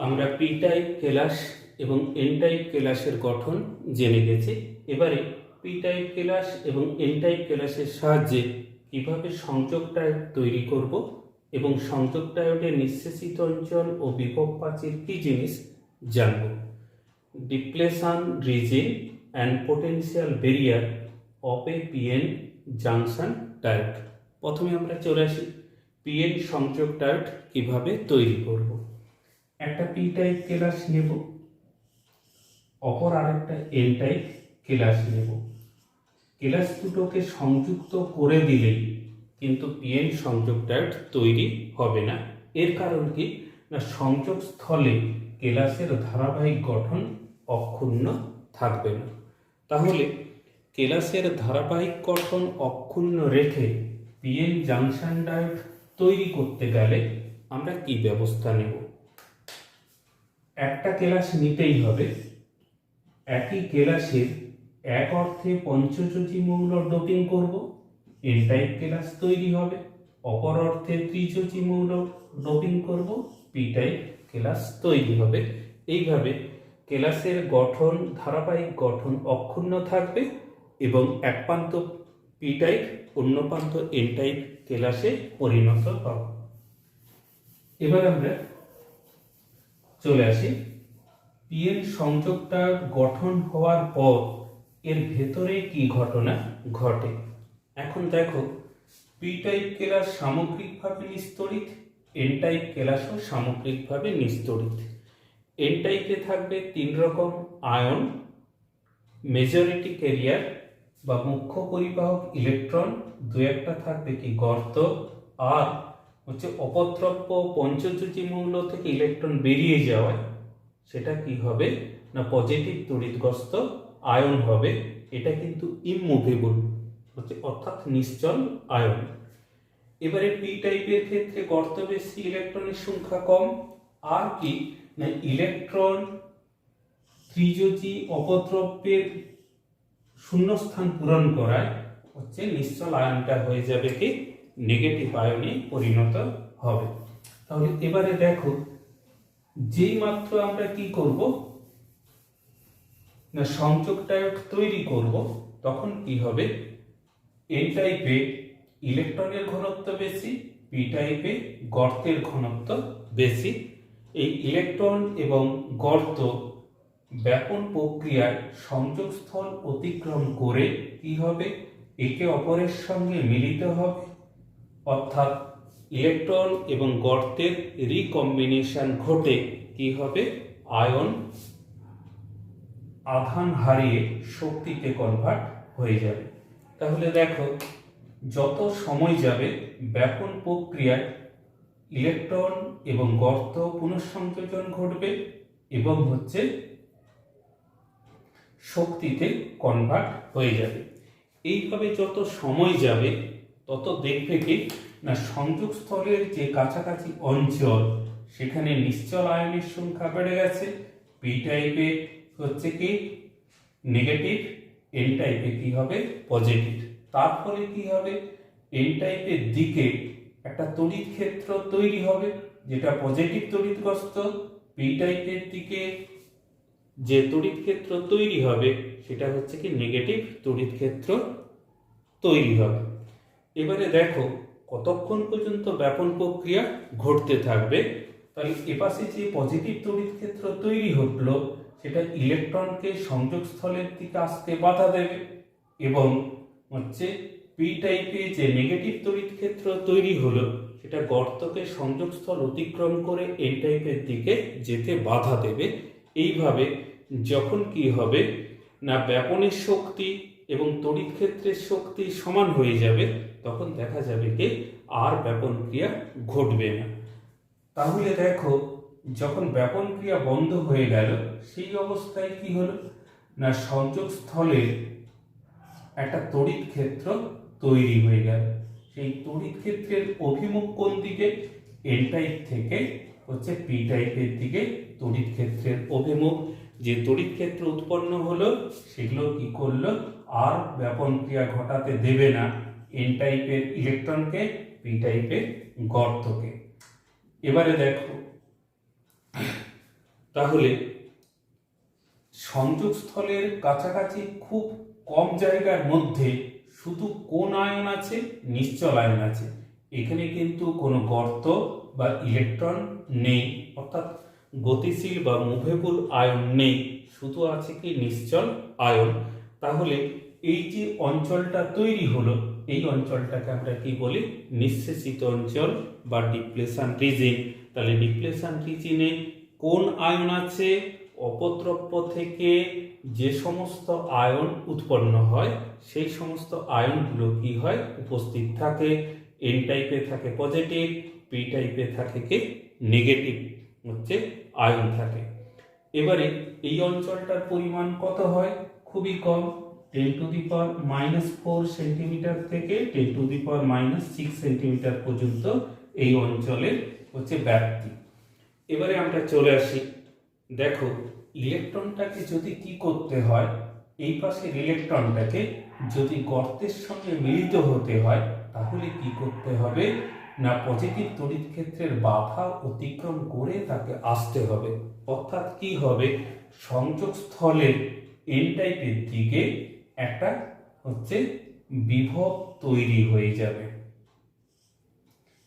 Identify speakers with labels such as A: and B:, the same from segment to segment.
A: আমরা P type কেলাস এবং এন টাইপ কেলাসের গঠন জেনে গেছি। এবারে পি টাইপ কেলাস এবং এন টাইপ কেলাসের সাহায্যে কিভাবে সংযোগ ডায়োড তৈরি করব এবং সংযোগ ডায়োডের নিঃশেষিত অঞ্চল ও বিভব প্রাচীর কি জিনিস জানব। Depletion reason and potential barrier of A PN junction diode. প্রথমে আমরা চলে আসি পিএন সংযোগ ডায়োড কিভাবে তৈরি করব। একটা পি টাইপ কেলাস নেব, অপর আরেকটা এন টাইপ কেলাস নেব। কেলাস দুটোকে সংযুক্ত করে দিলেই কিন্তু পিএন সংযোগ ডায়োড তৈরি হবে না। এর কারণ কি না, সংযোগ স্থলে কেলাসের ধারাবাহিক গঠন অক্ষুণ্ণ থাকবে না। তাহলে কেলাসের ধারাবাহিক গঠন অক্ষুণ্ণ রেখে পিএন জাংশন ডায়োড তৈরি করতে গেলে আমরা কি ব্যবস্থা নেব। একটা কেলাস নিতেই হবে, একই কেলাসের এক অর্থে পঞ্চযোজী মৌল ডোপিং করব, এন টাইপ কেলাস তৈরি হবে। অপর অর্থে ত্রিযোজী মৌল ডোপিং করব, পি টাইপ কেলাস তৈরি হবে। এইভাবে কেলাসের গঠন ধারাবাহিক গঠন অক্ষুণ্ণ থাকবে এবং এক প্রান্ত পি টাইপ অন্য প্রান্ত এন টাইপ কেলাসে পরিণত হবে। এবার আমরা চলে আসি পিএন সংযোগটা গঠন হওয়ার পর এর ভেতরে কি ঘটনা ঘটে। এখন দেখো, পি টাইপ কেলাস সামগ্রিকভাবে নিস্তড়িত, এন টাইপ কেলাসও সামগ্রিকভাবে নিস্তড়িত। এন টাইপে থাকবে তিন রকম আয়ন, মেজরিটি ক্যারিয়ার বা মুখ্য পরিবাহক ইলেকট্রন, দু একটা থাকবে কি গর্ত, আর হচ্ছে অপদ্রব্য পঞ্চযোজী মৌল থেকে ইলেকট্রন বেরিয়ে যাওয়ায় সেটা কি হবে না পজিটিভ তড়িৎগ্রস্ত আয়ন হবে। এটা কিন্তু ইমমুভেবল হচ্ছে অর্থাৎ নিশ্চল আয়ন। এবারে পি টাইপের ক্ষেত্রে গর্ত বেশি, ইলেকট্রনের সংখ্যা কম, আর কি না ইলেকট্রন ত্রিযোজী অপদ্রব্যের শূন্যস্থান পূরণ করায় হচ্ছে নিশ্চল আয়নটা হয়ে যাবে কি নেগেটিভ আয়নে পরিণত হবে। তাহলে এবারে দেখো, যেই মাত্র আমরা কি করব না সংযোগ ডায়োড তৈরি করব, তখন কি হবে, এন টাইপে ইলেকট্রনের ঘনত্ব বেশি, পি টাইপে গর্তের ঘনত্ব বেশি। এই ইলেকট্রন এবং গর্ত ব্যাপন প্রক্রিয়ায় সংযোগস্থল অতিক্রম করে কি হবে, একে অপরের সঙ্গে মিলিত হবে, অর্থাৎ ইলেকট্রন এবং গর্তের রিকম্বিনেশন ঘটে কি হবে, আয়ন আধান হারিয়ে শক্তিতে কনভার্ট হয়ে যাবে। তাহলে দেখো, যত সময় যাবে ব্যাপন প্রক্রিয়ায় ইলেকট্রন এবং গর্ত পুনঃসংযোজন ঘটবে এবং হচ্ছে শক্তিতে কনভার্ট হয়ে যাবে। এইভাবে যত সময় যাবে তত দেখবে কি না সংযোগস্থলের যে কাছাকাছি অঞ্চল সেখানে নিশ্চল আয়নের সংখ্যা বেড়ে গেছে। পি টাইপে হচ্ছে কি নেগেটিভ, এন টাইপে কি হবে পজিটিভ। তার ফলে কি হবে, এন টাইপের দিকে একটা তড়িৎ ক্ষেত্র তৈরি হবে যেটা পজিটিভ তড়িৎগ্রস্ত, পি টাইপের দিকে যে তড়িৎ ক্ষেত্র তৈরি হবে সেটা হচ্ছে কি নেগেটিভ তড়িৎ ক্ষেত্র তৈরি হবে। এবারে দেখো কতক্ষণ পর্যন্ত ব্যাপন প্রক্রিয়া ঘটতে থাকবে। তাহলে এপাশে যে পজিটিভ তড়িৎ ক্ষেত্র তৈরি হলো সেটা ইলেকট্রনকে সংযোগস্থলের দিকে আসতে বাধা দেবে এবং হচ্ছে পি টাইপে যে নেগেটিভ তড়িৎ ক্ষেত্র তৈরি হলো সেটা গর্তকে সংযোগস্থল অতিক্রম করে এন টাইপের দিকে যেতে বাধা দেবে। এইভাবে যখন কি হবে না ব্যাপনের শক্তি এবং তড়িৎ ক্ষেত্রের শক্তি সমান হয়ে যাবে, তখন দেখা যাবে কি আর ব্যাপন ক্রিয়া ঘটবে না। তাহলে দেখো, যখন ব্যাপন ক্রিয়া বন্ধ হয়ে গেল সেই অবস্থায় কি হলো না সংযোগস্থলে একটা তড়িৎ ক্ষেত্র তৈরি হয়ে গেল। সেই তড়িৎ ক্ষেত্রের অভিমুখ কোন দিকে, এন টাইপ থেকে হচ্ছে পি টাইপের দিকে তড়িৎ ক্ষেত্রের অভিমুখ। যে তড়িৎ ক্ষেত্র উৎপন্ন হলো সেগুলো কি করলো, আর ব্যাপন ক্রিয়া ঘটাতে দেবে না এন টাইপের ইলেকট্রনকে, পি টাইপের গর্তকে। এবারে দেখো, তাহলে সংযোগস্থলের কাছাকাছি খুব কম জায়গার মধ্যে শুধু কোন আয়ন আছে? নিশ্চল আয়ন আছে। এখানে কিন্তু কোনো গর্ত বা ইলেকট্রন নেই, অর্থাৎ গতিশীল বা মুভেবল আয়ন নেই, শুধু আছে কি নিশ্চল আয়ন। তাহলে এই যে অঞ্চলটা তৈরি হলো, এই অঞ্চলটাকে আমরা কি বলি? নিঃশেষিত অঞ্চল বা ডিপ্লেশন রিজিন। তাহলে ডিপ্লেশন রিজিনে কোন আয়ন আছে? অপদ্রব্য থেকে যে সমস্ত আয়ন উৎপন্ন হয় সেই সমস্ত আয়নগুলো কি হয়? উপস্থিত থাকে। এন টাইপে থাকে পজিটিভ, পি টাইপে থাকে কি নেগেটিভ হচ্ছে আয়ন থাকে। এবারে এই অঞ্চলটার পরিমাণ কত হয়? খুবই কম, 10⁻⁻4 সেন্টিমিটার থেকে 10⁻⁻6 সেন্টিমিটার পর্যন্ত এই অঞ্চলের হচ্ছে ব্যাপ্তি। এবারে আমরা চলে আসি, দেখো ইলেকট্রনটাকে যদি কি করতে হয়, এই পাশের ইলেকট্রনটাকে যদি গর্তের সঙ্গে মিলিত হতে হয় তাহলে কি করতে হবে না? পজিটিভ তড়িৎ ক্ষেত্রের বাধা অতিক্রম করে তাকে আসতে হবে। অর্থাৎ কি হবে? সংযোগস্থলের এন টাইপের দিকে একটা হচ্ছে বিভব তৈরি হয়ে যাবে,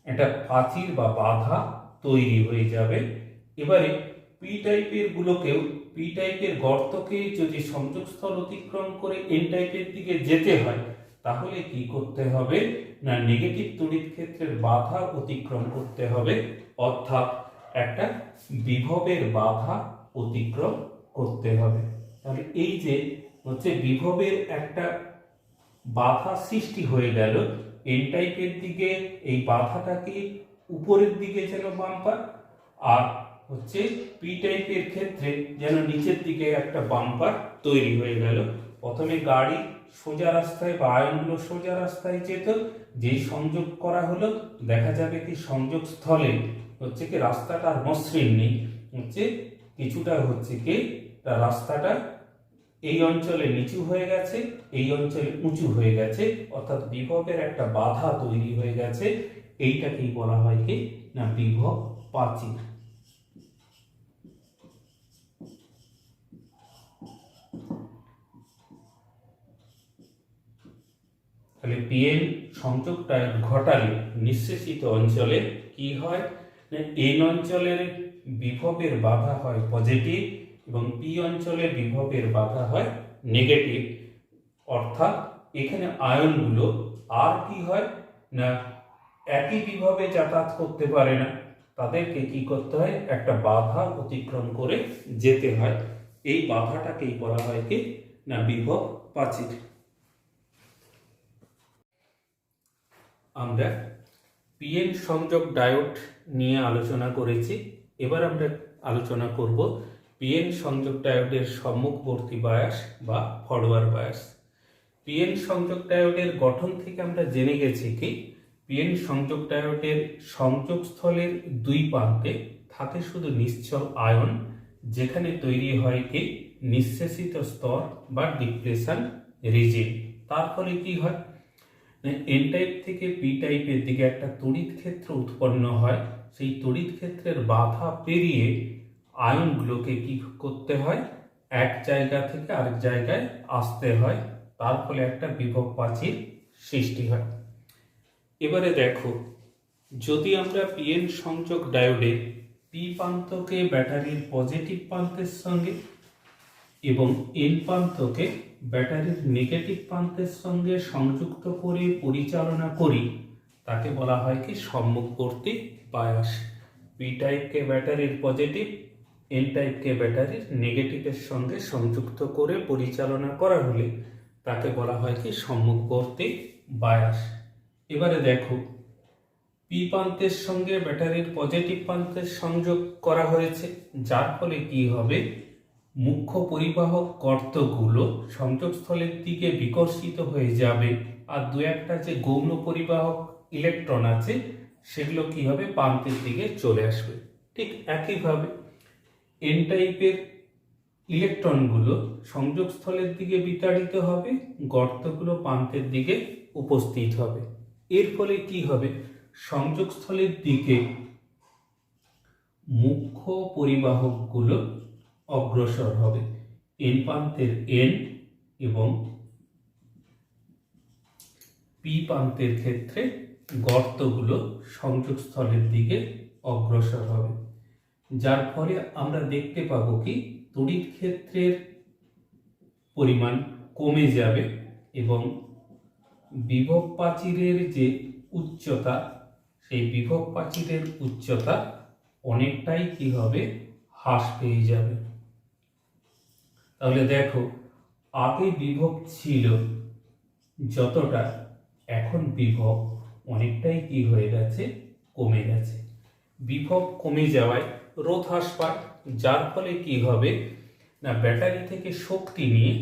A: একটা প্রাচীর বা বাধা তৈরি হয়ে যাবে। এবারে পি টাইপের গুলোকেও, পি টাইপের গর্তকে যদি সংযোগস্থল অতিক্রম করে এন টাইপের দিকে যেতে হয় তাহলে কি করতে হবে না? নেগেটিভ তড়িৎ ক্ষেত্রের বাধা অতিক্রম করতে হবে, অর্থাৎ একটা বিভবের বাধা অতিক্রম করতে হবে। তাহলে এই যে হচ্ছে বিভবের একটা বাধা সৃষ্টি হয়ে গেল এন টাইপের দিকে, এই বাধাটাকে উপরের দিকে যেন বাম্পার, আর হচ্ছে পি টাইপের ক্ষেত্রে যেন নিচের দিকে একটা বাম্পার তৈরি হয়ে গেল। প্রথমে গাড়ি সোজা রাস্তায় বা আয়নগুলো সোজা রাস্তায় যেত, যেই সংযোগ করা হলো দেখা যাবে কি সংযোগস্থলে হচ্ছে কি রাস্তাটা আর মসৃণ নেই, হচ্ছে কিছুটা হচ্ছে কি রাস্তাটা এই অঞ্চলে নিচু হয়ে গেছে, এই অঞ্চলে উঁচু হয়ে গেছে, অর্থাৎ বিভবের একটা বাধা তৈরি হয়ে গেছে। এইটাকেই বলা হয় কি না? বিভব প্রাচীর। তাহলে পিএন সংযোগটা ঘটালে নিঃশেষিত অঞ্চলে কি হয়? এন অঞ্চলের বিভবের বাধা হয় পজিটিভ এবং পি অঞ্চলের বিভবের বাধা হয় নেগেটিভ। অর্থাৎ এখানে আয়নগুলো আর কি হয় না? একই বিভবে যাতায়াত করতে পারে না, তাদেরকে কি করতে হয়? একটা বাধা অতিক্রম করে যেতে হয়। এই বাধাটাকেই বলা হয় কি না? বিভব প্রাচীর। আমরা পিএন সংযোগ ডায়োড নিয়ে আলোচনা করেছি। এবার আমরা আলোচনা করব পিএন সংযোগ ডায়োডের সম্মুখবর্তী বায়াস বা ফরওয়ার্ড বায়াস। পিএন সংযোগ ডায়োডের গঠন থেকে আমরা জেনে গেছি কি পিএন সংযোগ ডায়োডের সংযোগস্থলের দুই প্রান্তে থাকে শুধু নিশ্চল আয়ন, যেখানে তৈরি হয় কি নিঃশেষিত স্তর বা ডিপ্লেশন রিজিন। তার ফলে কি হয়? এন টাইপ থেকে পি টাইপের দিকে একটা তড়িৎ ক্ষেত্র উৎপন্ন হয়। সেই তড়িৎ ক্ষেত্রের বাধা পেরিয়ে আয়নগুলোকে কি করতে হয়? এক জায়গা থেকে আরেক জায়গায় আসতে হয়। তার ফলে একটা বিভব প্রাচীর সৃষ্টি হয়। এবারে দেখো, যদি আমরা পিএন সংযোগ ডায়োডে পি প্রান্তকে ব্যাটারির পজিটিভ প্রান্তের সঙ্গে এবং এন প্রান্তকে ব্যাটারির নেগেটিভ প্রান্তের সঙ্গে সংযুক্ত করে পরিচালনা করি, তাকে বলা হয় কি সম্মুখবর্তী বায়াস। পি টাইপকে ব্যাটারির পজিটিভ, এন টাইপকে ব্যাটারির নেগেটিভের সঙ্গে সংযুক্ত করে পরিচালনা করা হলে তাকে বলা হয় কি সম্মুখবর্তী বায়াস। এবারে দেখো, পি প্রান্তের সঙ্গে ব্যাটারির পজিটিভ প্রান্তের সংযোগ করা হয়েছে, যার ফলে কি হবে? মুখ্য পরিবাহক গর্তগুলো সংযোগস্থলের দিকে বিকর্ষিত হয়ে যাবে, আর দু একটা যে গৌণ পরিবাহক ইলেকট্রন আছে সেগুলো কি হবে? প্রান্তের দিকে চলে আসবে। ঠিক একইভাবে এন টাইপের ইলেকট্রনগুলো সংযোগস্থলের দিকে বিতাড়িত হবে, গর্তগুলো প্রান্তের দিকে উপস্থিত হবে। এর ফলে কি হবে? সংযোগস্থলের দিকে মুখ্য পরিবাহকগুলো অগ্রসর হবে। এন প্রান্তের এন এবং পি প্রান্তের ক্ষেত্রে গর্তগুলো সংযোগস্থলের দিকে অগ্রসর হবে, যার ফলে আমরা দেখতে পাবো কি তড়িৎ ক্ষেত্রের পরিমাণ কমে যাবে এবং বিভব প্রাচীরের যে উচ্চতা, সেই বিভব প্রাচীরের উচ্চতা অনেকটাই কি হবে, হ্রাস পেয়ে যাবে। তাহলে দেখো, আগে বিভব ছিল যতটা, এখন বিভব অনেকটাই কি হয়ে গেছে, কমে গেছে। বিভব কমে যাওয়ায় রোধ হ্রাস পায়, যার ফলে কি হবে না, ব্যাটারি থেকে শক্তি নিয়ে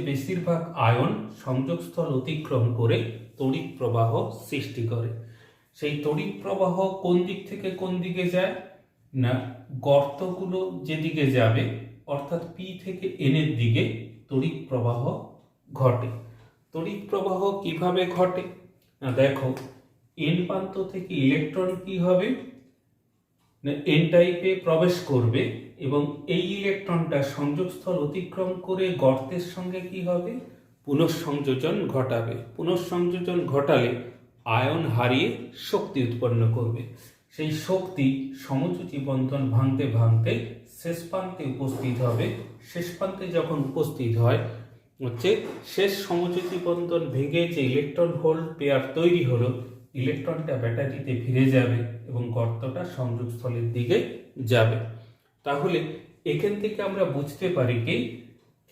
A: বেশিরভাগ আয়ন সংযোগস্থল অতিক্রম করে তড়িৎ প্রবাহ সৃষ্টি করে। সেই তড়িৎ প্রবাহ কোন দিক থেকে কোন দিকে যায় না, গর্তগুলো যেদিকে যাবে অর্থাৎ পি থেকে এন এর দিকে তড়িৎ প্রবাহ ঘটে। তড়িৎ প্রবাহ কিভাবে ঘটে না, দেখো এন প্রান্ত থেকে ইলেকট্রন কি হবে না, এন টাইপে প্রবেশ করবে এবং এই ইলেকট্রনটা সংযোগস্থল অতিক্রম করে গর্তের সঙ্গে কি হবে, পুনঃসংযোজন ঘটাবে। পুনঃসংযোজন ঘটালে আয়ন হারিয়ে শক্তি উৎপন্ন করবে। সেই শক্তি সমযোজী বন্ধন ভাঙতে ভাঙতে শেষ প্রান্তে উপস্থিত হবে। শেষ প্রান্তে যখন উপস্থিত হয় শেষ সমযোজী বন্ধন ভেঙে যে ইলেকট্রন হোল পেয়ার তৈরি হলো, ইলেকট্রনটা ব্যাটারিতে ফিরে যাবে এবং গর্তটা সংযোগস্থলের দিকে যাবে। তাহলে এখান থেকে আমরা বুঝতে পারি কি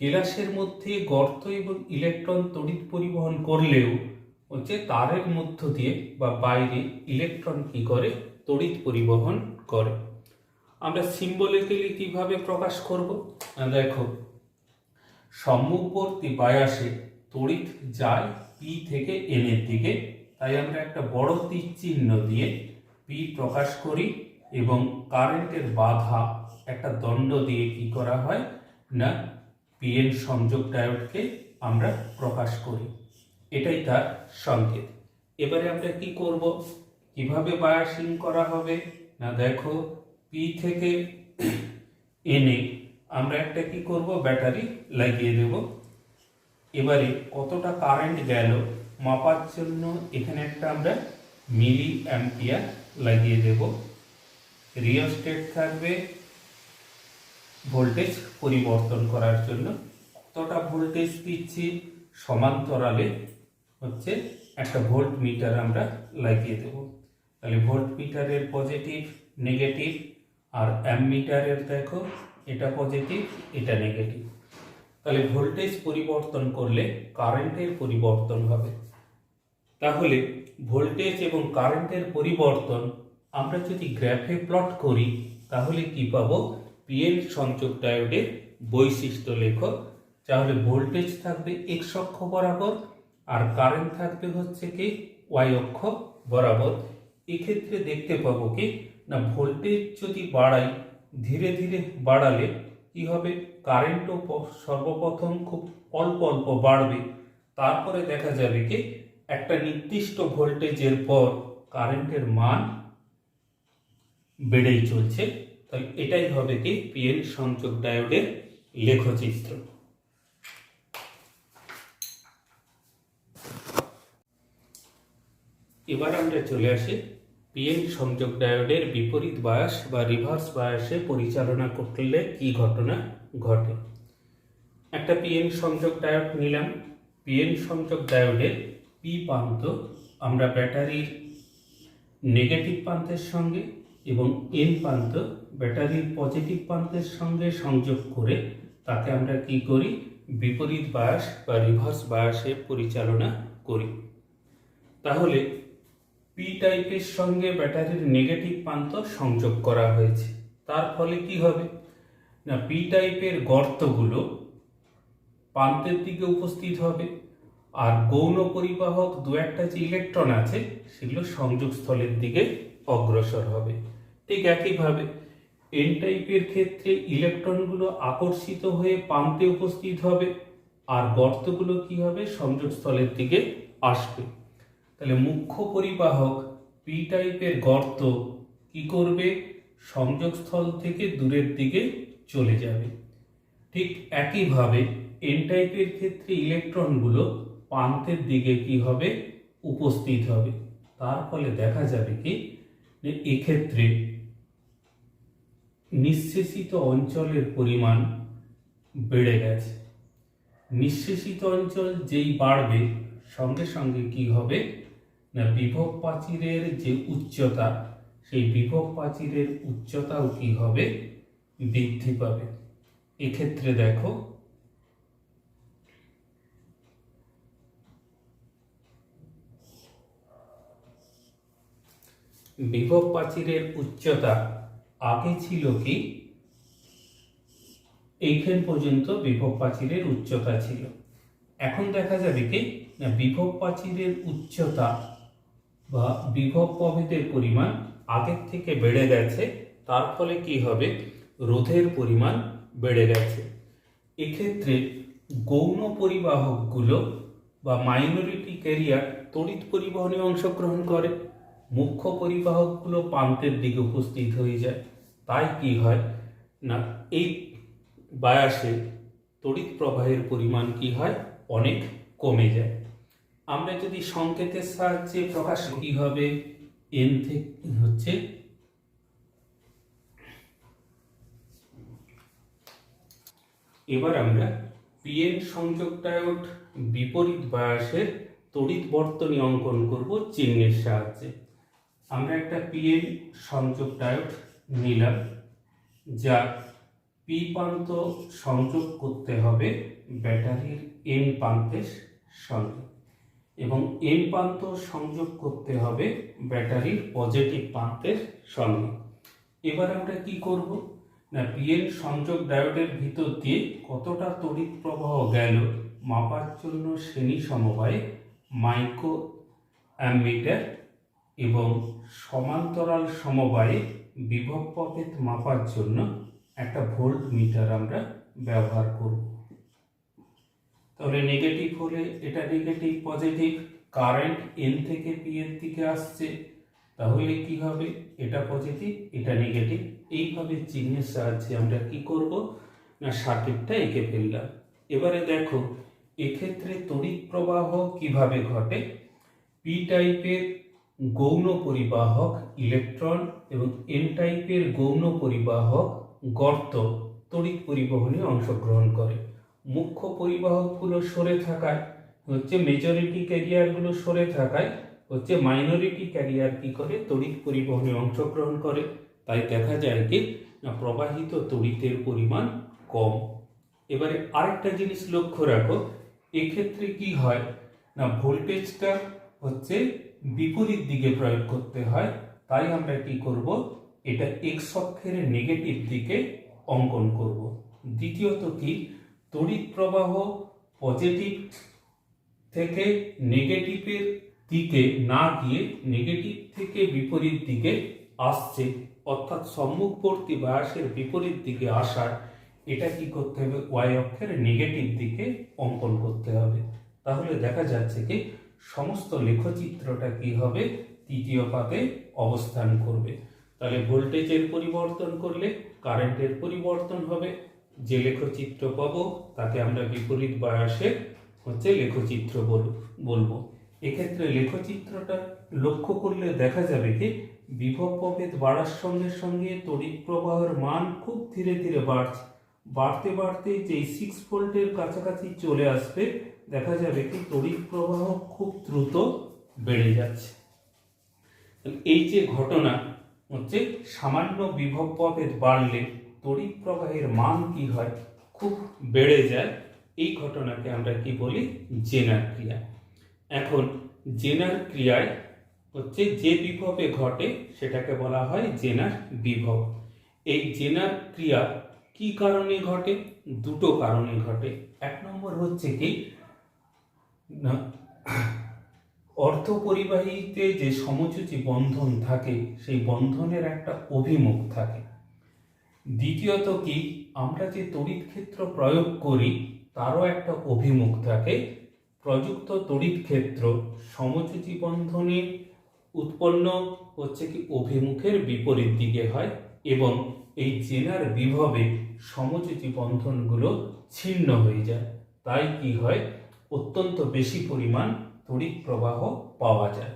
A: কেলাসের মধ্যে গর্ত এবং ইলেকট্রন তড়িৎ পরিবহন করলেও তারের মধ্য দিয়ে বা বাইরে ইলেকট্রন কি করে, তড়িৎ পরিবহন করে। আমরা সিম্বলিক্যালি কিভাবে প্রকাশ করব, দেখো সম্মুখবর্তী বায়াসে তড়িৎ যায় পি থেকে এন এর দিকে, তাই আমরা একটা বড় তীর চিহ্ন দিয়ে পি প্রকাশ করি এবং কারেন্টের বাধা একটা দণ্ড দিয়ে কি করা হয় না, পিএন সংযোগ ডায়োডকে আমরা প্রকাশ করি। এটাই তার সংকেত। এবারে আমরা কি করব, কিভাবে বায়াসিং করা হবে না, দেখো পি থেকে এনে আমরা একটা কি করব, ব্যাটারি লাগিয়ে দেব। এবারে কতটা কারেন্ট গেল মাপার জন্য এখানে একটা আমরা মিলি অ্যাম্পিয়ার লাগিয়ে দেব। রিওস্টেট থাকবে ভোল্টেজ পরিবর্তন করার জন্য। কতটা ভোল্টেজ দিচ্ছি, সমান্তরালে একটা ভোল্ট মিটার আমরা লাগিয়ে দেব। তাহলে ভোল্ট মিটারের পজিটিভ নেগেটিভ আর অ্যামমিটারের দেখো এটা পজিটিভ এটা নেগেটিভ। তাহলে ভোল্টেজ পরিবর্তন করলে কারেন্টের পরিবর্তন হবে। তাহলে ভোল্টেজ এবং কারেন্টের পরিবর্তন আমরা যদি গ্রাফে প্লট করি তাহলে কি পাবো, পিএন সংযোগ ডায়োডের বৈশিষ্ট্য লেখো। তাহলে ভোল্টেজ থাকবে এক্স অক্ষ বরাবর আর কারেন্ট থাকবে কি ওয়াই অক্ষ বরাবর। এক্ষেত্রে দেখতে পাবো কি না, ভোল্টেজ যদি বাড়াই ধীরে ধীরে বাড়ালে কি হবে, কারেন্টও সর্বপ্রথম খুব অল্প অল্প বাড়বে, তারপরে দেখা যাবে কি একটা নির্দিষ্ট ভোল্টেজের পর কারেন্টের মান বেড়েই চলছে। তাই এটাই হবে কি পিএন সংযোগ ডায়োডের লেখচিত্র। এবার আমরা চলে আসি পিএন সংযোগ ডায়োডের বিপরীত বায়াস বা রিভার্স বায়াসে পরিচালনা করলে কি ঘটনা ঘটে। একটা পিএন সংযোগ ডায়োড নিলাম। পিএন সংযোগ ডায়োডের পি প্রান্ত আমরা ব্যাটারির নেগেটিভ প্রান্তের সঙ্গে এবং এন প্রান্ত ব্যাটারির পজিটিভ প্রান্তের সঙ্গে সংযোগ করে তাকে আমরা কি করি, বিপরীত বায়াস বা রিভার্স বায়াসে পরিচালনা করি। তাহলে পি টাইপের সঙ্গে ব্যাটারির নেগেটিভ প্রান্ত সংযোগ করা হয়েছে, তার ফলে কি হবে না, পি টাইপের গর্তগুলো প্রান্তের দিকে উপস্থিত হবে আর গৌণ পরিবাহক দু একটা যে ইলেকট্রন আছে সেগুলো সংযোগস্থলের দিকে অগ্রসর হবে। ঠিক একইভাবে এন টাইপের ক্ষেত্রে ইলেকট্রনগুলো আকর্ষিত হয়ে প্রান্তে উপস্থিত হবে আর গর্তগুলো কি হবে, সংযোগস্থলের দিকে আসবে। তাহলে মুখ্য পরিবাহক পি টাইপের গর্ত কি করবে সংযোগস্থল থেকে দূরের দিকে চলে যাবে। ঠিক একইভাবে এন টাইপের ক্ষেত্রে ইলেকট্রনগুলো প্রান্তের দিকে কি হবে, উপস্থিত হবে। তার ফলে দেখা যাবে কি যে এক্ষেত্রে নিঃশেষিত অঞ্চলের পরিমাণ বেড়ে গেছে। নিঃশেষিত অঞ্চল যেই বাড়বে সঙ্গে সঙ্গে কি হবে না, বিভব প্রাচীরের যে উচ্চতা, সেই বিভব প্রাচীরের উচ্চতাও কি হবে, বৃদ্ধি পাবে। এক্ষেত্রে দেখো বিভব প্রাচীরের উচ্চতা আগে ছিল কি, এইখান পর্যন্ত বিভব প্রাচীরের উচ্চতা ছিল। এখন দেখা যাবে কি না, বিভব প্রাচীরের উচ্চতা বা বিভব প্রভেদের পরিমাণ আগের থেকে বেড়ে গেছে। তার ফলে কি হবে, রোধের পরিমাণ বেড়ে গেছে। এক্ষেত্রে গৌণ পরিবাহকগুলো বা মাইনরিটি ক্যারিয়ার তড়িৎ পরিবহনে অংশগ্রহণ করে, মুখ্য পরিবাহকগুলো প্রান্তের দিকে উপস্থিত হয়ে যায়। তাই কি হয় না, এই বায়াসে তড়িৎ প্রবাহের পরিমাণ কি হয়, অনেক কমে যায়। আমরা যদি সংকেতের সাহায্যে প্রকাশ কি হবে, এন থেকে হচ্ছে এবার আমরা পিএন সংযোগ ডায়োড বিপরীত বায়াসের তড়িৎ বর্তনী অঙ্কন করব চিহ্নের সাহায্যে। আমরা একটা পিএন সংযোগ ডায়োড নিলাম, যা পি প্রান্ত সংযোগ করতে হবে ব্যাটারির এন প্রান্তের সঙ্গে এবং এন প্রান্ত সংযোগ করতে হবে ব্যাটারির পজিটিভ প্রান্তের সঙ্গে। এবার আমরা কি করব না, পিএন সংযোগ ডায়োডের ভিতর দিয়ে কতটা তড়িৎ প্রবাহ গেল মাপার জন্য শ্রেণী সমবায়ে মাইক্রো অ্যামমিটার এবং সমান্তরাল সমবায়ে বিভব প্রভেদ মাপার জন্য একটা ভোল্ট মিটার আমরা ব্যবহার করব। তাহলে নেগেটিভ হলে এটা নেগেটিভ, পজিটিভ, কারেন্ট এন থেকে পি এর দিকে আসছে, তাহলে কি হবে, এটা পজিটিভ এটা নেগেটিভ। এইভাবে চিহ্নের সাহায্যে আমরা কি করব না, সার্কিটটা এঁকে ফেললাম। এবারে দেখো এক্ষেত্রে তড়িৎ প্রবাহ কিভাবে ঘটে। পি টাইপের গৌণ পরিবাহক ইলেকট্রন এবং এন টাইপের গৌণ পরিবাহক গর্ত তড়িৎ পরিবহনে অংশগ্রহণ করে। মুখ্য পরিবাহকগুলো সরে থাকায় হচ্ছে মেজরিটি ক্যারিয়ারগুলো সরে থাকায় হচ্ছে মাইনরিটি ক্যারিয়ার কি করে, তড়িৎ পরিবহনে অংশগ্রহণ করে। তাই দেখা যায় কি না, প্রবাহিত তড়িতের পরিমাণ কম। এবারে আরেকটা জিনিস লক্ষ্য রাখো, এক্ষেত্রে কি হয় না, ভোল্টেজটা হচ্ছে বিপরীত দিকে প্রয়োগ করতে হয়। তাই আমরা কি করব, এটা এক্স অক্ষের নেগেটিভ দিকে অঙ্কন করব। দ্বিতীয়ত কি, তড়িৎ প্রবাহ পজিটিভ থেকে নেগেটিভের দিকে না গিয়ে নেগেটিভ থেকে বিপরীত দিকে আসছে, অর্থাৎ সম্মুখবর্তী বায়াসের বিপরীত দিকে আসার, এটা কি করতে হবে, ওয়াই অক্ষের নেগেটিভ দিকে অঙ্কন করতে হবে। তাহলে দেখা যাচ্ছে কি সমস্ত লেখচিত্রটা কি হবে, তৃতীয় পাতে অবস্থান করবে। তাহলে ভোল্টেজের পরিবর্তন করলে কারেন্টের পরিবর্তন হবে। যে লেখচিত্র পাবো তাকে আমরা বিপরীত বায়াসের হচ্ছে লেখচিত্র বলবো। এক্ষেত্রে লেখচিত্রটা লক্ষ্য করলে দেখা যাবে কি বিভব প্রভেদ বাড়ার সঙ্গে সঙ্গে তড়িৎ প্রবাহের মান খুব ধীরে ধীরে বাড়ছে। বাড়তে বাড়তে যে 6 ভোল্টের কাছাকাছি চলে আসবে, দেখা যাবে কি তড়িৎ প্রবাহ খুব দ্রুত বেড়ে যাচ্ছে। এই যে ঘটনা হচ্ছে, সামান্য বিভব প্রভেদ বাড়লে তড়িৎ প্রবাহের মান কি হয়, খুব বেড়ে যায়। এই ঘটনাকে আমরা কি বলি, জেনার ক্রিয়া। এখন জেনার ক্রিয়ায় হচ্ছে যে বিভবে ঘটে সেটাকে বলা হয় জেনার বিভব। এই জেনার ক্রিয়া কি কারণে ঘটে, দুটো কারণে ঘটে। এক নম্বর হচ্ছে কি না, অর্ধপরিবাহীতে যে সমযোজী বন্ধন থাকে সেই বন্ধনের একটা অভিমুখ থাকে। দ্বিতীয়ত কি, আমরা যে তড়িৎ ক্ষেত্র প্রয়োগ করি তারও একটা অভিমুখ থাকে। প্রযুক্ত তড়িৎ ক্ষেত্র সমযোজী বন্ধনে উৎপন্ন হচ্ছে কি অভিমুখের বিপরীত দিকে হয়, এবং এই জেনার বিভবে সমযোজী বন্ধনগুলো ছিন্ন হয়ে যায়। তাই কি হয়, অত্যন্ত বেশি পরিমাণ তড়িৎ প্রবাহ পাওয়া যায়।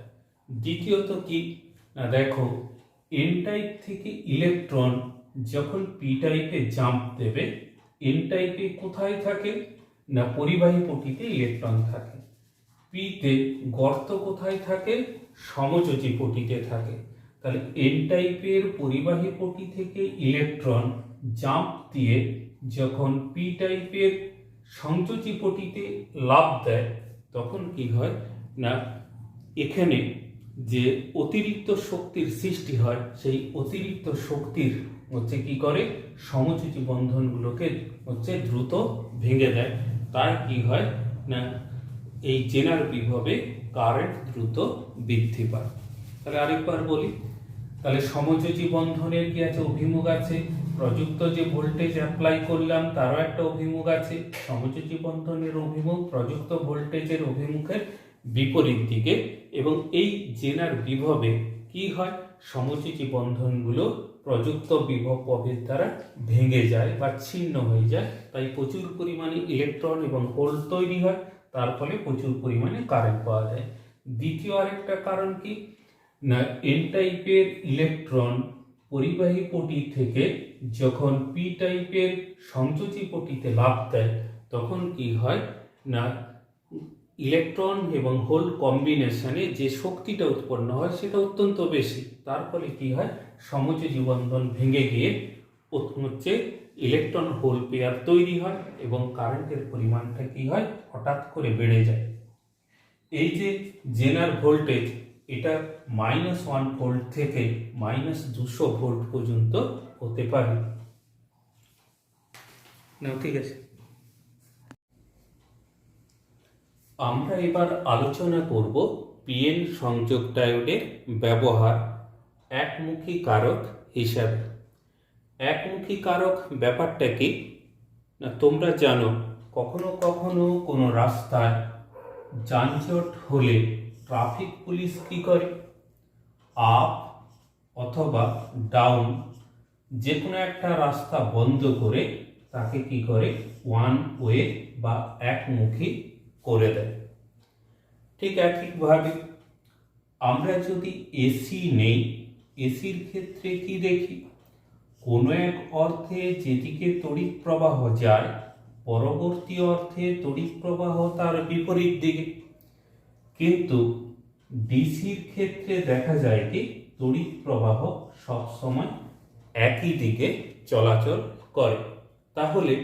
A: দ্বিতীয়ত কি না, দেখো এন টাইপ থেকে ইলেকট্রন যখন পি টাইপে জাম্প দেবে, এন টাইপে কোথায় থাকে না পরিবাহী পটিতে ইলেকট্রন থাকে, পিতে গর্ত কোথায় থাকে সমযোজী পটিতে থাকে। তাহলে এন টাইপের পরিবাহী পটি থেকে ইলেকট্রন জাম্প দিয়ে যখন পি টাইপের সংযোজী পটিতে লাফ দেয়, তখন কি হয় না এখানে যে অতিরিক্ত শক্তির সৃষ্টি হয়, সেই অতিরিক্ত শক্তির কি করে সমযোজী বন্ধনগুলোকে দ্রুত ভেঙে দেয়। তাই কি হয় না এই জেনার বিভবে কারেন্ট দ্রুত বৃদ্ধি পায়। তাহলে আরেকবার বলি, তাহলে সমযোজী বন্ধনের কি আছে, অভিমুখ আছে। প্রযুক্ত যে ভোল্টেজ অ্যাপ্লাই করলাম তারও একটা অভিমুখ আছে। সমযোজী বন্ধনের অভিমুখ প্রযুক্ত ভোল্টেজের অভিমুখের বিপরীত দিকে। এবং এই জেনার বিভবে কি হয়, সমযোজী বন্ধনগুলো প্রযুক্ত বিভব প্রভেদ দ্বারা ভেঙে যায় বা ছিন্ন হয়ে যায়। তাই প্রচুর পরিমাণে ইলেকট্রন এবং হোল তৈরি হয়, তার ফলে প্রচুর পরিমাণে কারেন্ট পাওয়া যায়। দ্বিতীয় আরেকটা কারণ কি না, এন টাইপের ইলেকট্রন পরিবাহী পটি থেকে যখন পি টাইপের সংযোজী পটিতে লাফ দেয়, তখন কি হয় না ইলেকট্রন এবং হোল কম্বিনেশনে যে শক্তিটা উৎপন্ন হয় সেটা অত্যন্ত বেশি। তার ফলে কি হয়, সমযোজী বন্ধন ভেঙে গিয়ে ইলেকট্রন হোল পেয়ার তৈরি হয় এবং কারেন্টের পরিমাণটা কি হয় হঠাৎ করে বেড়ে যায়। এই যে জেনার ভোল্টেজ, এটা -1 ভোল্ট থেকে -200 ভোল্ট পর্যন্ত হতে পারে। না ঠিক আছে, আমরা এবার আলোচনা করব পিএন সংযোগ ডায়োডের ব্যবহার একমুখী কারক হিসাবে। একমুখী কারক ব্যাপারটা কি না, তোমরা জানো কখনো কখনো কোনো রাস্তায় যানজট হলে ট্রাফিক পুলিশ কি করে, আপ অথবা ডাউন যে কোনো একটা রাস্তা বন্ধ করে তাকে কি করে ওয়ান ওয়ে বা একমুখী করে দেয়। ঠিক একইভাবে আমরা যদি এসি নেই, এসির ক্ষেত্রে কি দেখি, কোনো এক অর্থে যেদিকে তড়িৎ প্রবাহ যায় পরবর্তী অর্থে তড়িৎ প্রবাহ তার বিপরীত দিকে। কিন্তু ডিসির ক্ষেত্রে দেখা যায় কি তড়িৎ প্রবাহ সবসময় একই দিকে চলাচল করে। তাহলে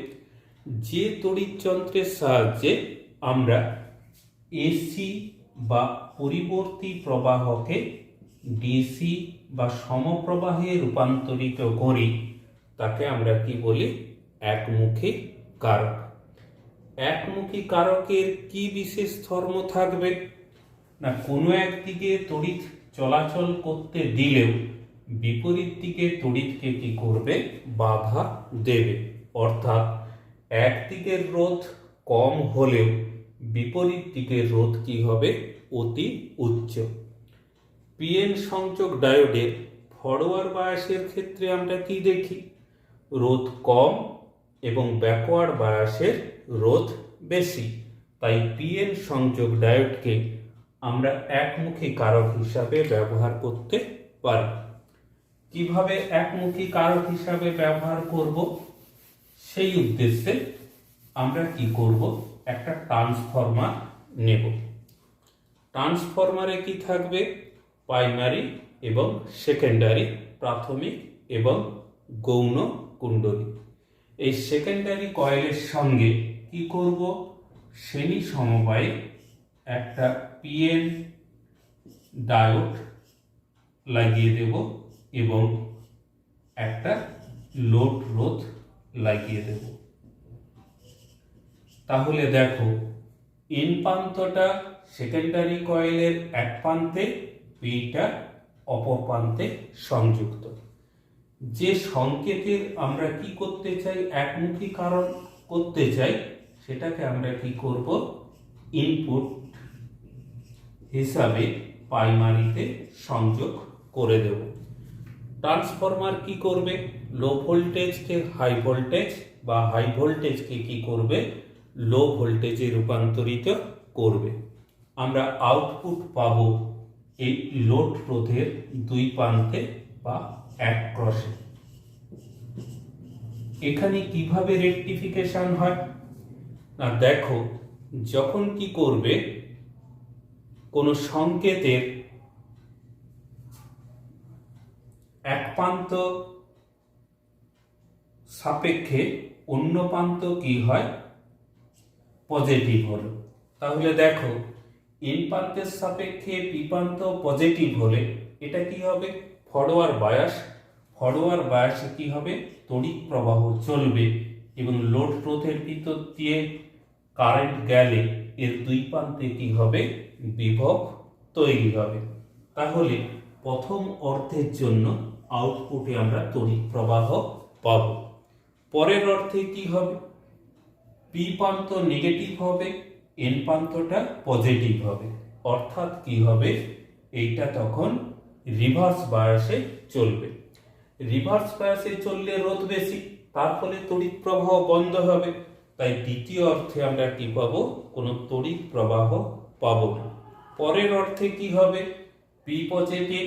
A: যে তড়িৎ যন্ত্রের সাহায্যে আমরা এসি বা পরিবর্তী প্রবাহকে ডিসি বা সমপ্রবাহে রূপান্তরিত করি, তাকে আমরা কি বলি একমুখী কারক। একমুখী কারকের কি বিশেষ ধর্ম থাকবে না, কোনো একদিকে তড়িৎ চলাচল করতে দিলেও বিপরীত দিকে তড়িৎকে কি করবে বাধা দেবে। অর্থাৎ একদিকের রোধ কম হলেও বিপরীত দিকের রোধ কি হবে অতি উচ্চ। পিএন সংযোগ ডায়োডের ফরওয়ার্ড বায়াসের ক্ষেত্রে আমরা কি দেখি, রোধ কম এবং ব্যাকওয়ার্ড বায়াসের রোধ বেশি। তাই পিএন সংযোগ ডায়োডকে আমরা একমুখী কারক হিসাবে ব্যবহার করতে পারি। কিভাবে একমুখী কারক হিসাবে ব্যবহার করব, সেই উদ্দেশ্যে আমরা কি করব, একটা ট্রান্সফরমার নেব। ট্রান্সফরমারে কি থাকবে, প্রাইমারি এবং সেকেন্ডারি, প্রাথমিক এবং গৌণ কুণ্ডলী। এই সেকেন্ডারি কয়েলের সঙ্গে কি করব, শ্রেণী সমবায়ে একটা পিএন ডায়োড লাগিয়ে দেব এবং একটা লোড রোধ লাগিয়ে দেব। তাহলে দেখো এন প্রান্তটা সেকেন্ডারি কয়েলের এক প্রান্তে, পিটা অপর প্রান্তে সংযুক্ত। যে সংকেতের আমরা কি করতে চাই, একমুখী কারণ করতে চাই, সেটাকে আমরা কি করব ইনপুট হিসাবে প্রাইমারিতে সংযোগ করে দেব। ট্রান্সফরমার কি করবে, লো ভোল্টেজকে হাই ভোল্টেজ বা হাই ভোল্টেজকে কি করবে, লো ভোল্টেজে রূপান্তরিত করবে। আমরা আউটপুট পাবো এই লোড রোধের দুই প্রান্তে বা এক ক্রসে। এখানে কিভাবে রেকটিফিকেশন হয় না, দেখো যখন কি করবে, কোনো সংকেতের এক প্রান্ত সাপেক্ষে অন্য প্রান্ত কি হয়, পজিটিভ হলো। তাহলে দেখো এন প্রান্তের সাপেক্ষে পি প্রান্ত পজিটিভ হলে এটা কি হবে, ফরওয়ার্ড বায়াস। ফরওয়ার্ড বায়াসে কি হবে, তড়িৎ প্রবাহ চলবে এবং লোড রোধের ভিতর দিয়ে কারেন্ট গেলে এর দুই প্রান্তে কি হবে, বিভব তৈরি হবে। তাহলে প্রথম অর্থের জন্য আউটপুটে আমরা তড়িৎ প্রবাহ পাব। পরের অর্থে কি হবে, পি প্রান্ত নেগেটিভ হবে, এন প্রান্তটা পজিটিভ হবে, অর্থাৎ কি হবে, এইটা তখন রিভার্স বায়াসে চলবে। রিভার্স বায়াসে চললে রোধ বেশি, তার ফলে তড়িৎ প্রবাহ বন্ধ হবে। তাই দ্বিতীয় অর্থে আমরা কি পাবো, কোনো তড়িৎ প্রবাহ পাবো না। পরের অর্থে কি হবে, পি পজিটিভ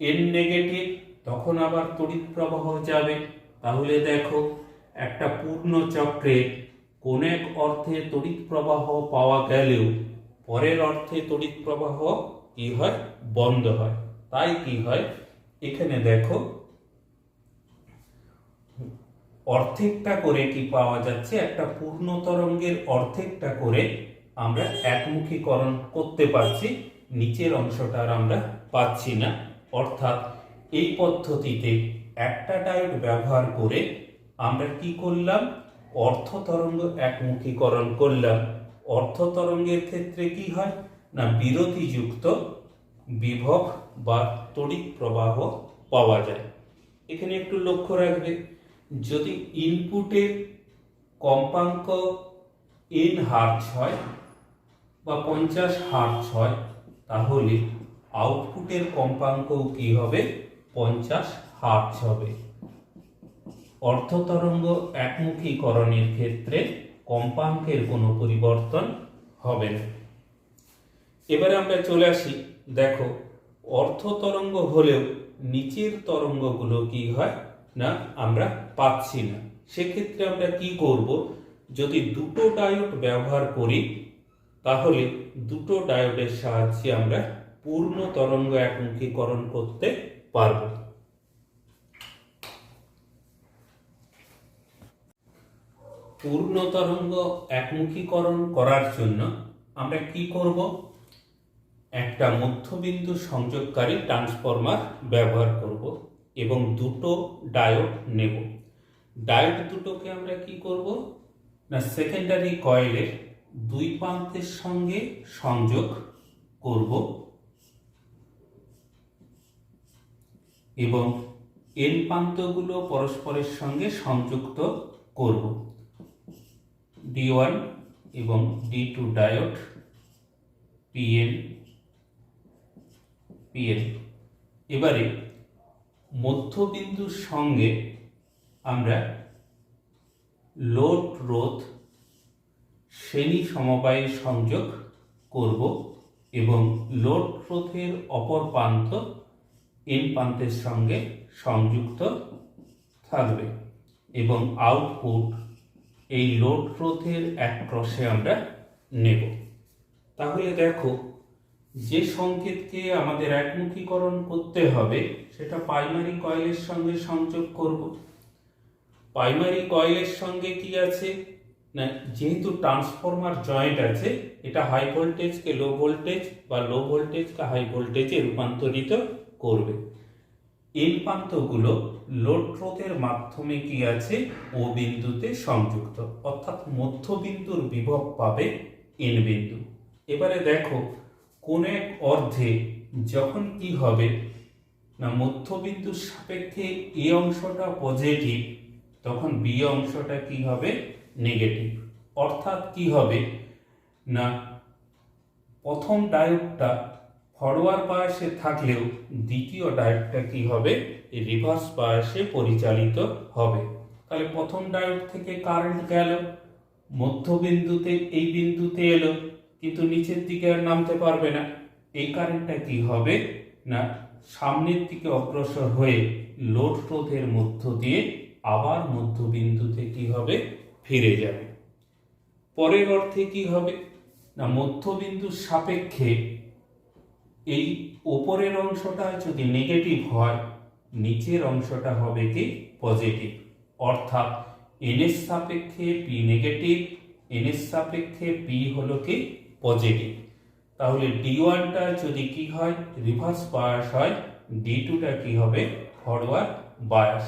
A: এন নেগেটিভ, তখন আবার তড়িৎ প্রবাহ যাবে। তাহলে দেখো একটা পূর্ণ চক্রে কোন এক অর্থে তড়িৎ প্রবাহ পাওয়া গেলেও পরের অর্থে তড়িৎ প্রবাহ কি হয়, বন্ধ হয়। তাই কি হয়, এখানে দেখো অর্ধেকটা করে কি পাওয়া যাচ্ছে, একটা পূর্ণ তরঙ্গের অর্ধেকটা করে আমরা একমুখীকরণ করতে পারছি, নিচের অংশটা আর আমরা পাচ্ছি না। অর্থাৎ এই পদ্ধতিতে একটা ডায়োড ব্যবহার করে আমরা কি করলাম, অর্ধ তরঙ্গ একমুখীকরণ করলাম। অর্ধ তরঙ্গের ক্ষেত্রে কি হয় না, বিরতিযুক্ত বিভব বা তড়িৎ প্রবাহ পাওয়া যায়। এখানে একটু লক্ষ্য রাখবে, যদি ইনপুটের কম্পাঙ্ক এন হার্টজ হয় বা 50 হার্টজ হয়, তাহলে আউটপুটের কম্পাঙ্কও কি হবে, 50 হার্টজ হবে। অর্ধ তরঙ্গ একমুখীকরণের ক্ষেত্রে কম্পাঙ্কের কোনো পরিবর্তন হবে না। এবারে আমরা চলে আসি, দেখো অর্ধ তরঙ্গ হলেও নিচের তরঙ্গগুলো কি হয় না, আমরা পাচ্ছি না। সেক্ষেত্রে আমরা কি করব, যদি দুটো ডায়োড ব্যবহার করি তাহলে দুটো ডায়োডের সাহায্যে আমরা পূর্ণ তরঙ্গ একমুখীকরণ করতে পারব। পূর্ণ তরঙ্গ একমুখীকরণ করার জন্য আমরা কি করব, একটা মধ্যবিন্দু সংযোগকারী ট্রান্সফরমার ব্যবহার করব এবং দুটো ডায়োড নেব। ডায়োড দুটোকে আমরা কি করব না, সেকেন্ডারি কয়েলের দুই প্রান্তের সঙ্গে সংযোগ করব এবং এন প্রান্তগুলো পরস্পরের সঙ্গে সংযুক্ত করব। D1 এবং D2 ডায়োড PN। এবারে মধ্যবিন্দুর সঙ্গে আমরা লোড রোধ শ্রেণী সমবায়ে সংযোগ করব এবং লোড রোধের অপর প্রান্ত এন প্রান্তের সঙ্গে সংযুক্ত থাকবে এবং আউটপুট এই লোড রোধের এক ক্রসে আমরা নেব। তাহলে দেখো যে সংকেতকে আমাদের একমুখীকরণ করতে হবে সেটা প্রাইমারি কয়েলের সঙ্গে সংযোগ করব। প্রাইমারি কয়েলের সঙ্গে কি আছে না, যেহেতু ট্রান্সফরমার জয়েন্ট আছে, এটা হাই ভোল্টেজকে লো ভোল্টেজ বা লো ভোল্টেজকে হাই ভোল্টেজে রূপান্তরিত করবে। এন প্রান্তগুলো লোড রোধের মাধ্যমে কি আছে, ও বিন্দুতে সংযুক্ত, অর্থাৎ মধ্যবিন্দুর বিভব পাবে এন বিন্দু। এবারে দেখো কোন এক অর্ধে যখন কি হবে না, মধ্যবিন্দুর সাপেক্ষে এ অংশটা পজিটিভ, তখন বি অংশটা কি হবে, নেগেটিভ। অর্থাৎ কি হবে না, প্রথম ডায়োডটা ফরওয়ার্ড বায়াসে থাকলেও দ্বিতীয় ডায়োডটা কি হবে, রিভার্স বায়াসে পরিচালিত হবে। তাহলে প্রথম ডায়োড থেকে কারেন্ট গেল মধ্যবিন্দুতে, এই বিন্দুতে এলো, কিন্তু নিচের দিকে আর নামতে পারবে না। এই কারেন্টটা কি হবে না সামনের দিকে অগ্রসর হয়ে লোড রোধের মধ্য দিয়ে আবার মধ্যবিন্দুতে কি হবে, ফিরে যাবে। পরের অর্থে কি হবে না মধ্যবিন্দুর সাপেক্ষে এই ওপরের অংশটা যদি নেগেটিভ হয়, নিচের অংশটা হবে কি পজিটিভ। অর্থাৎ এন এর সাপেক্ষে পি নেগেটিভ, এন এর সাপেক্ষে পি হলো কি পজিটিভ। তাহলে ডি ওয়ানটা যদি কি হয় রিভার্স বায়াস হয়, ডি টুটা কি হবে ফরওয়ার্ড বায়াস।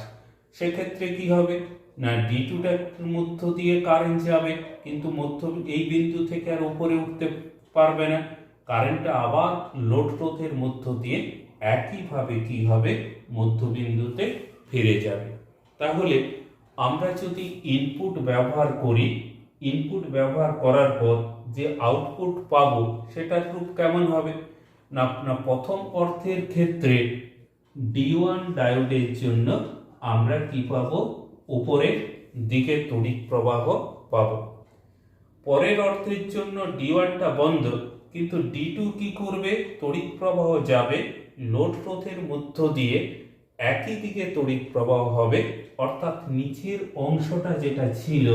A: সেক্ষেত্রে কি হবে না ডি টুটার মধ্য দিয়ে কারেন্ট যাবে, কিন্তু এই বিন্দু থেকে আর উপরে উঠতে পারবে না। কারেন্টটা আবার লোড রোধের মধ্য দিয়ে একইভাবে কি হবে মধ্যবিন্দুতে ফিরে যাবে। তাহলে আমরা যদি ইনপুট ব্যবহার করি, ইনপুট ব্যবহার করার পর যে আউটপুট পাবো সেটার রূপ কেমন হবে না প্রথম অর্থের ক্ষেত্রে D1 ডায়োডের জন্য আমরা কি পাবো, উপরের দিকে তড়িৎ প্রবাহ পাবো। পরের অর্থের জন্য D1টা বন্ধ, কিন্তু D2 কি করবে, তড়িৎ প্রবাহ যাবে লোড রোধের মধ্য দিয়ে, একই দিকে তড়িৎ প্রবাহ হবে। অর্থাৎ নিচের অংশটা যেটা ছিল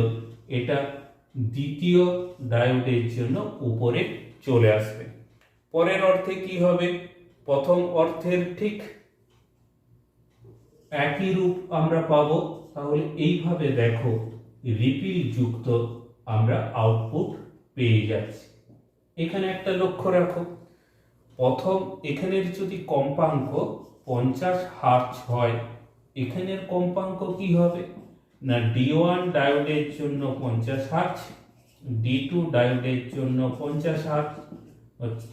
A: এটা দ্বিতীয় ডায়োডের জন্য উপরে চলে আসবে। পরের অর্থে কি হবে, প্রথম অর্থের ঠিক একই রূপ আমরা পাবো। তাহলে এইভাবে দেখো রিপিল যুক্ত আমরা আউটপুট পেয়ে যাচ্ছি। এখানে একটা লক্ষ্য রাখো, প্রথম এখানের যদি কম্পাঙ্ক 50 হার্জ হয়, এখানের কম্পাঙ্ক কি হবে না D1 ডায়োডের জন্য 50 হার্জ, D2 ডায়োডের জন্য 50 হার্জ,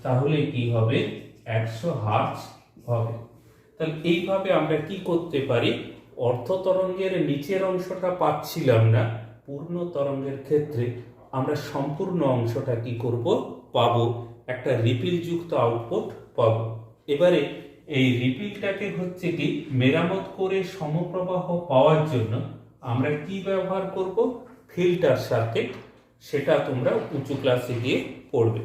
A: তাহলে কি হবে 100 হার্জ হবে। তাহলে এইভাবে আমরা কি করতে পারি, অর্ধ তরঙ্গের নিচের অংশটা পাচ্ছিলাম না, পূর্ণ তরঙ্গের ক্ষেত্রে আমরা সম্পূর্ণ অংশটা কি করব পাবো, একটা রিপিল যুক্ত আউটপুট পাবো। এবারে এই রিপিলটাকে হচ্ছে কি মেরামত করে সমপ্রবাহ পাওয়ার জন্য আমরা কি ব্যবহার করব, ফিল্টার সার্কিট। সেটা তোমরা উঁচু ক্লাসে গিয়ে পড়বে।